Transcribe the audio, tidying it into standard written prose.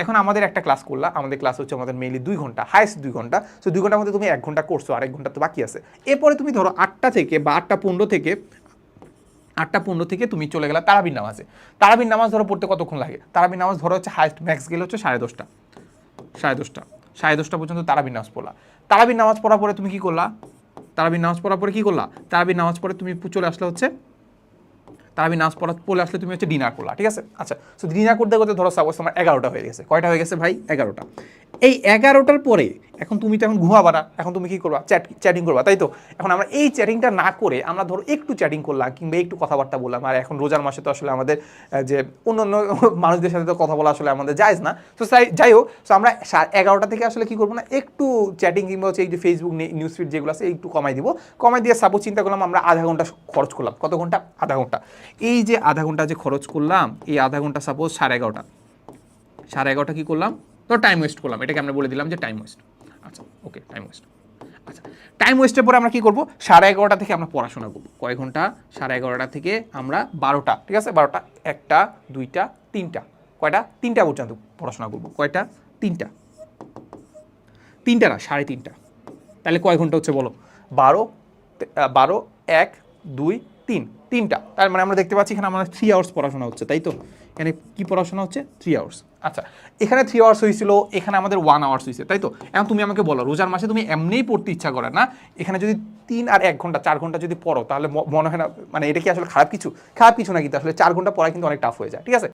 এখন আমাদের একটা ক্লাস করলাম, আমাদের ক্লাস হচ্ছে আমাদের মেইনলি 2 ঘন্টা, হাইস্ট 2 ঘন্টা। সো 2 ঘন্টার মধ্যে তুমি 1 ঘন্টা করছো, আর 1 ঘন্টা তো বাকি আছে। এরপরে তুমি ধরো 8টা থেকে বা 8টা 15 থেকে তুমি চলে গেলে তারাবির নামাজে। তারাবির নামাজ ধরো পড়তে কতক্ষণ লাগে? তারাবির নামাজ ধরো হচ্ছে হাইস্ট ম্যাক্স গেলে হচ্ছে 10:30, 10:30 পর্যন্ত তারাবির নামাজ পড়লা। তারাবির নামাজ পড়ার পরে তুমি কি করলা? তারাবির নামাজ পড়ার পরে কি করলা? তারাবির নামাজ পড়ে তুমি চলে আসলে হচ্ছে তারাবির নামাজ পড়ে আসলে তুমি হচ্ছে ডিনার করলা, ঠিক আছে? আচ্ছা, সো ডিনার করতে করতে ধরো সাপোজ তোমার 11টা হয়ে গেছে। কয়টা হয়ে গেছে ভাই? 11টা। এই 11টার পরে এখন তুমি তো এখন ঘুমাবা না, এখন তুমি কি করবা? চ্যাটিং করবা, তাই তো? এখন আমরা এই চ্যাটিংটা না করে আমরা ধরো একটু চ্যাটিং করলাম কিংবা একটু কথাবার্তা বললাম। আর এখন রোজার মাসে তো আসলে আমাদের যে অন্য মানুষদের সাথে তো কথা বলা আসলে আমাদের জায়েজ না। তো যাই হোক, সো আমরা 11টা থেকে আসলে কি করবো না, একটু চ্যাটিং কিংবা হচ্ছে এই যে ফেসবুক নিউজ ফিড যেগুলো আছে একটু কমাই দিব। কমাই দিয়ে সাপোজ চিন্তা করলাম আমরা আধা ঘন্টা খরচ করলাম। কত ঘন্টা? আধা ঘন্টা। এই যে আধা ঘন্টা যে খরচ করলাম, এই আধা ঘন্টা সাপোজ 11:30 কি করলাম? তো টাইম ওয়েস্ট করলাম, এটাকে আমরা বলে দিলাম যে টাইম ওয়েস্ট। আচ্ছা, ওকে, টাইম ওয়েস্ট। আচ্ছা, টাইম ওয়েস্টের পরে আমরা কি করবো? 11:30 থেকে আমরা পড়াশোনা করবো। কয় ঘন্টা? 11:30 থেকে আমরা 12টা, ঠিক আছে? 12টা, 1টা, 2টা, 3টা, কয়টা? 3টা পর্যন্ত পড়াশোনা করবো। কয়টা? 3টা। 3টা না, 3:30। তাহলে কয় ঘন্টা হচ্ছে বলো? 12, 1, 2, 3, 3টা। তার মানে আমরা দেখতে পাচ্ছি এখানে আমাদের 3 আওয়ার্স পড়াশোনা হচ্ছে, তাই তো? এখানে কি পড়াশোনা হচ্ছে? 3 আওয়ার্স। আচ্ছা, এখানে 3 আওয়ার্স হয়েছিল, এখানে আমাদের 1 আওয়ার্স হয়েছে, তাই তো? এখন তুমি আমাকে বলো, রোজার মাসে তুমি এমনিই পড়তে ইচ্ছা করে না, এখানে যদি 3 আর 1 ঘন্টা 4 ঘন্টা যদি পড়ো, তাহলে মনে হয় না মানে এটা কি আসলে খারাপ কিছু? খারাপ কিছু না, কিন্তু আসলে 4 ঘন্টা পড়া কিন্তু অনেক টাফ হয়ে যায়, ঠিক আছে?